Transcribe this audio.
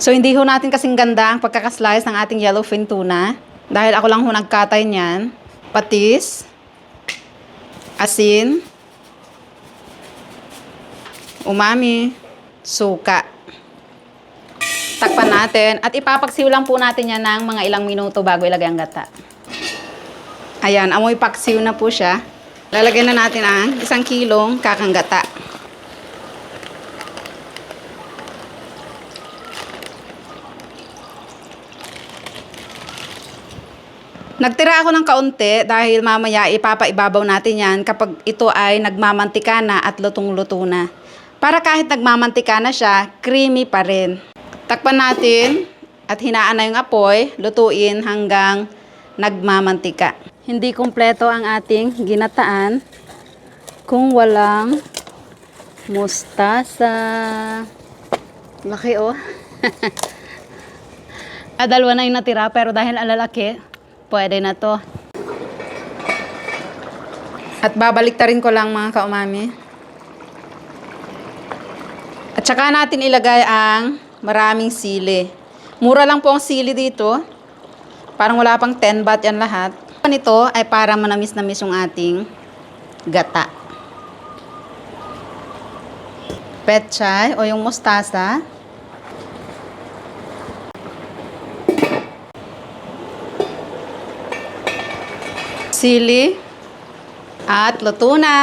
So, hindi ho natin kasing ganda ang pagkakaslice ng ating yellowfin tuna. Dahil ako lang ho nagkatay niyan. Patis, asin, umami, suka. Takpan natin at ipapaksiw lang po natin yan ng mga ilang minuto bago ilagay ang gata. Ayan, amoy paksiw na po siya. Lalagyan na natin ang 1 kilong kakang gata. Nagtira ako ng kaunti dahil mamaya ipapaibabaw natin yan kapag ito ay nagmamantika na at lutong-luto na. Para kahit nagmamantika na siya, creamy pa rin. Takpan natin at hinaan na yung apoy, lutuin hanggang nagmamantika. Hindi kumpleto ang ating ginataan kung walang mustasa. Laki oh. Dalawa na yung natira pero dahil alalaki, pwede na to. At babaliktarin ko lang mga kaumami. At saka natin ilagay ang maraming sili. Mura lang po ang sili dito. Parang wala pang 10 baht yan lahat. Ito ay para manamis-namis yung ating gata. Pechay o yung mustasa. Sili. At luto na!